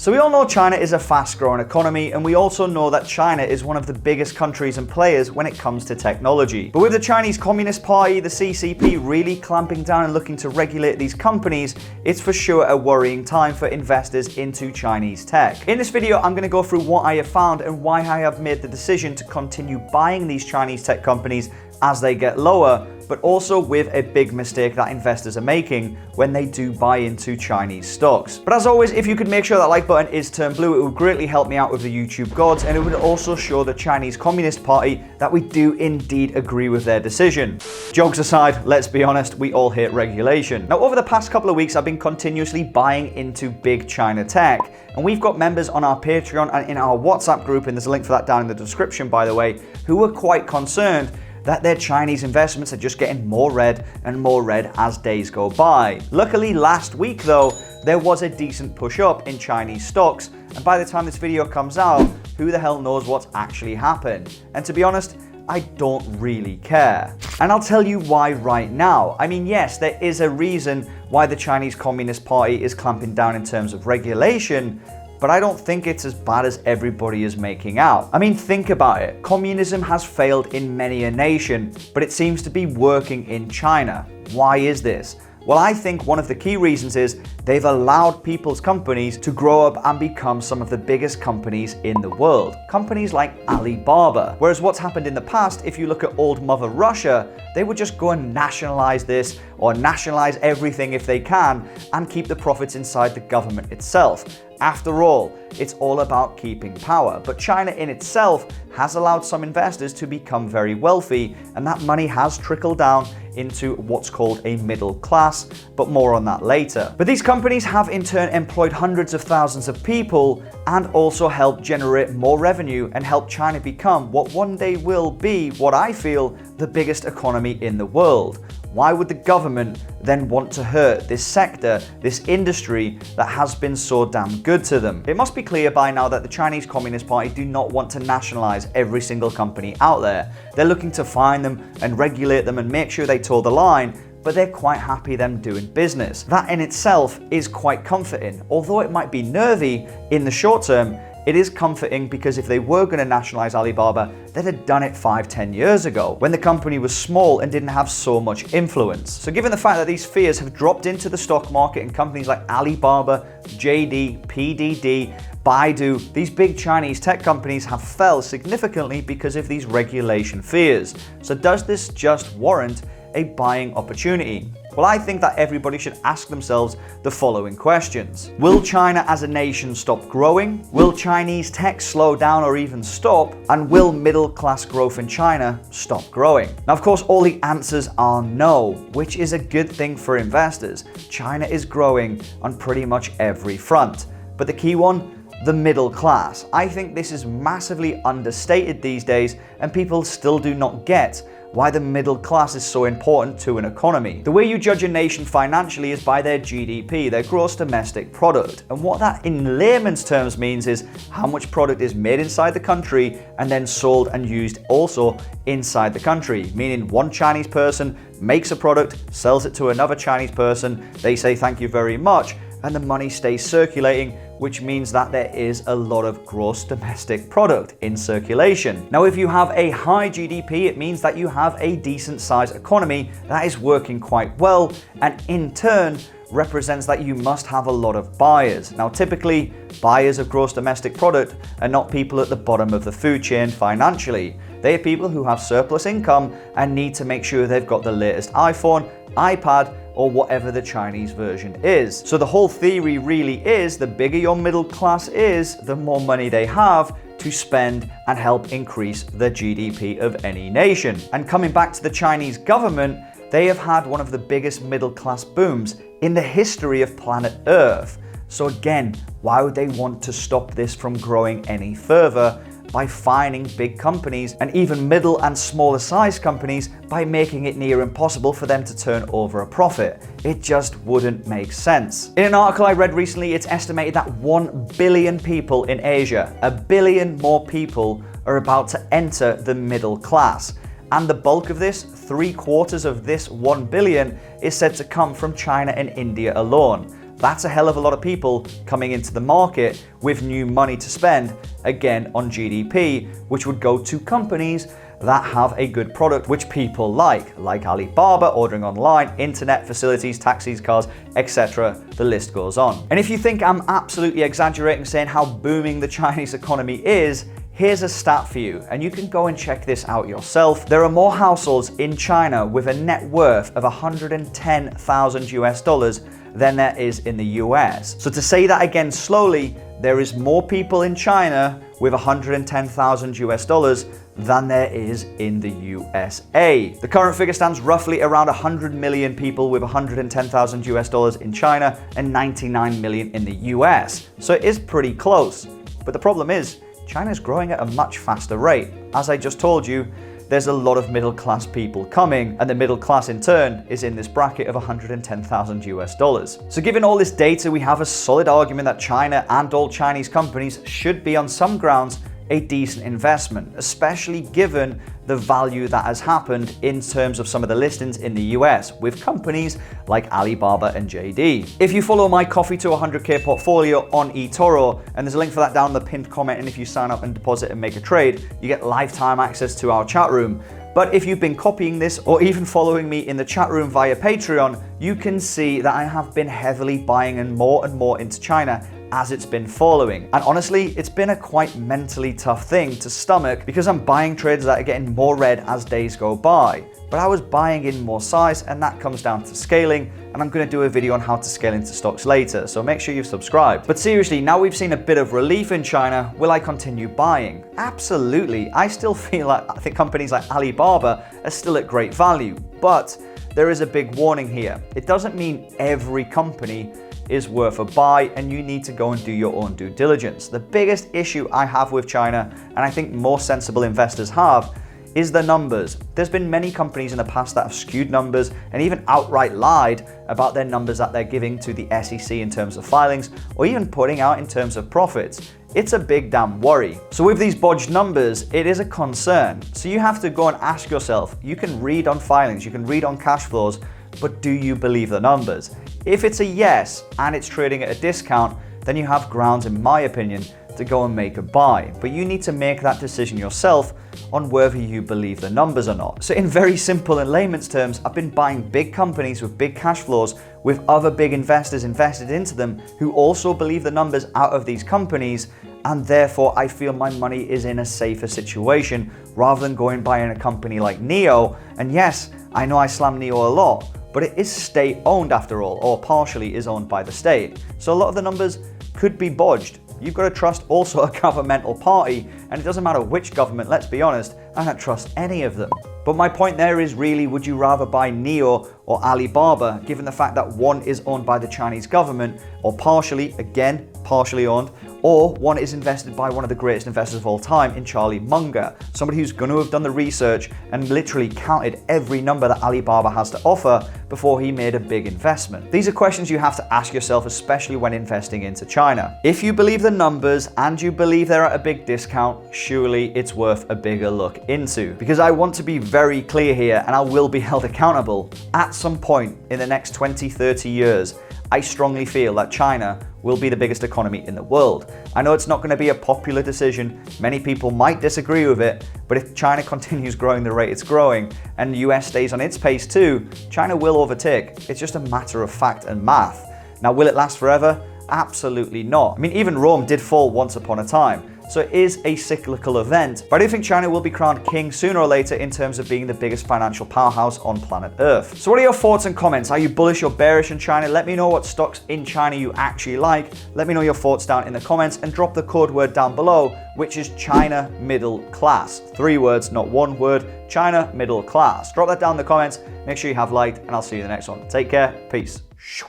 So we all know China is a fast-growing economy, and we also know that China is one of the biggest countries and players when it comes to technology. But with the Chinese Communist Party, the CCP, really clamping down and looking to regulate these companies, it's for sure a worrying time for investors into Chinese tech. In this video, I'm going to go through what I have found and why I have made the decision to continue buying these Chinese tech companies as they get lower, but also with a big mistake that investors are making when they do buy into Chinese stocks. But as always, if you could make sure that like button is turned blue, it would greatly help me out with the YouTube gods, and it would also show the Chinese Communist Party that we do indeed agree with their decision. Jokes aside, let's be honest, we all hate regulation. Now, over the past couple of weeks, I've been continuously buying into big China tech, and we've got members on our Patreon and in our WhatsApp group, and there's a link for that down in the description, by the way, who were quite concerned that their Chinese investments are just getting more red and more red as days go by. Luckily, last week though, there was a decent push up in Chinese stocks, and by the time this video comes out, who the hell knows what's actually happened? And to be honest, I don't really care. And I'll tell you why right now. I mean, yes, there is a reason why the Chinese Communist Party is clamping down in terms of regulation, but I don't think it's as bad as everybody is making out. I mean, think about it. Communism has failed in many a nation, but it seems to be working in China. Why is this? Well, I think one of the key reasons is they've allowed people's companies to grow up and become some of the biggest companies in the world. Companies like Alibaba. Whereas what's happened in the past, if you look at old Mother Russia, they would just go and nationalize this or nationalize everything if they can and keep the profits inside the government itself. After all, it's all about keeping power. But China in itself has allowed some investors to become very wealthy, and that money has trickled down into what's called a middle class, but more on that later. But these companies have in turn employed hundreds of thousands of people and also helped generate more revenue and help China become what one day will be, what I feel, the biggest economy in the world. Why would the government then want to hurt this sector, this industry that has been so damn good to them? It must be clear by now that the Chinese Communist Party do not want to nationalize every single company out there. They're looking to find them and regulate them and make sure they toe the line, but they're quite happy them doing business. That in itself is quite comforting. Although it might be nervy in the short term, it is comforting because if they were going to nationalize Alibaba, they'd have done it 5-10 years ago, when the company was small and didn't have so much influence. So given the fact that these fears have dropped into the stock market and companies like Alibaba, JD, PDD, Baidu, these big Chinese tech companies have fell significantly because of these regulation fears. So does this just warrant a buying opportunity? Well, I think that everybody should ask themselves the following questions. Will China as a nation stop growing? Will Chinese tech slow down or even stop? And will middle class growth in China stop growing? Now, of course, all the answers are no, which is a good thing for investors. China is growing on pretty much every front. But the key one, the middle class. I think this is massively understated these days, and people still do not get why the middle class is so important to an economy. The way you judge a nation financially is by their GDP, their gross domestic product. And what that in layman's terms means is how much product is made inside the country and then sold and used also inside the country. Meaning one Chinese person makes a product, sells it to another Chinese person, they say thank you very much, and the money stays circulating, which means that there is a lot of gross domestic product in circulation. Now, if you have a high GDP, it means that you have a decent sized economy that is working quite well, and in turn represents that you must have a lot of buyers. Now, typically, buyers of gross domestic product are not people at the bottom of the food chain financially. They are people who have surplus income and need to make sure they've got the latest iPhone, iPad, or whatever the Chinese version is. So the whole theory really is the bigger your middle class is, the more money they have to spend and help increase the GDP of any nation. And coming back to the Chinese government, they have had one of the biggest middle class booms in the history of planet Earth. So again, why would they want to stop this from growing any further? By fining big companies and even middle and smaller sized companies by making it near impossible for them to turn over a profit. It just wouldn't make sense. In an article I read recently, it's estimated that 1 billion people in Asia, 1 billion more people, are about to enter the middle class. And the bulk of this, 3/4 of this 1 billion, is said to come from China and India alone. That's a hell of a lot of people coming into the market with new money to spend, again on GDP, which would go to companies that have a good product which people like Alibaba, ordering online, internet facilities, taxis, cars, etc. The list goes on. And if you think I'm absolutely exaggerating saying how booming the Chinese economy is, here's a stat for you, and you can go and check this out yourself. There are more households in China with a net worth of 110,000 US dollars than there is in the US. So to say that again slowly, there is more people in China with 110,000 US dollars than there is in the USA. The current figure stands roughly around 100 million people with 110,000 US dollars in China and 99 million in the US. So it is pretty close. But the problem is, China is growing at a much faster rate. As I just told you, there's a lot of middle class people coming, and the middle class in turn is in this bracket of 110,000 US dollars. So given all this data, we have a solid argument that China and all Chinese companies should be on some grounds a decent investment, especially given the value that has happened in terms of some of the listings in the US with companies like Alibaba and JD. If you follow my Coffee to 100K portfolio on eToro, and there's a link for that down in the pinned comment, and if you sign up and deposit and make a trade, you get lifetime access to our chat room. But if you've been copying this or even following me in the chat room via Patreon, you can see that I have been heavily buying and more into China as it's been following. And honestly, it's been a quite mentally tough thing to stomach because I'm buying trades that are getting more red as days go by. But I was buying in more size, and that comes down to scaling, and I'm going to do a video on how to scale into stocks later, so make sure you've subscribed. But seriously, now we've seen a bit of relief in China, will I continue buying? Absolutely. I still feel like I think companies like Alibaba are still at great value, but there is a big warning here. It doesn't mean every company is worth a buy, and you need to go and do your own due diligence. The biggest issue I have with China, and I think more sensible investors have, is the numbers. There's been many companies in the past that have skewed numbers and even outright lied about their numbers that they're giving to the SEC in terms of filings, or even putting out in terms of profits. It's a big damn worry. So with these bodged numbers, it is a concern. So you have to go and ask yourself, you can read on filings, you can read on cash flows, but do you believe the numbers? If it's a yes and it's trading at a discount, then you have grounds, in my opinion, to go and make a buy. But you need to make that decision yourself on whether you believe the numbers or not. So in very simple and layman's terms, I've been buying big companies with big cash flows with other big investors invested into them who also believe the numbers out of these companies, and therefore I feel my money is in a safer situation rather than going buying a company like NIO. And yes, I know I slam NIO a lot, but it is state owned after all, or partially is owned by the state. So a lot of the numbers could be bodged. You've got to trust also a governmental party, and it doesn't matter which government, let's be honest, I don't trust any of them. But my point there is really, would you rather buy NIO or Alibaba, given the fact that one is owned by the Chinese government, or partially owned, or one is invested by one of the greatest investors of all time in Charlie Munger, somebody who's going to have done the research and literally counted every number that Alibaba has to offer before he made a big investment. These are questions you have to ask yourself, especially when investing into China. If you believe the numbers and you believe they're at a big discount, surely it's worth a bigger look into. Because I want to be very clear here, and I will be held accountable. At some point in the next 20, 30 years, I strongly feel that China will be the biggest economy in the world. I know it's not going to be a popular decision. Many people might disagree with it, but if China continues growing the rate it's growing and the US stays on its pace too, China will overtake. It's just a matter of fact and math. Now, will it last forever? Absolutely not. I mean, even Rome did fall once upon a time. So it is a cyclical event, but I do think China will be crowned king sooner or later in terms of being the biggest financial powerhouse on planet Earth. So what are your thoughts and comments? Are you bullish or bearish in China? Let me know what stocks in China you actually like. Let me know your thoughts down in the comments, and drop the code word down below, which is China middle class. 3 words, not 1 word. China middle class. Drop that down in the comments. Make sure you have liked, and I'll see you in the next one. Take care. Peace.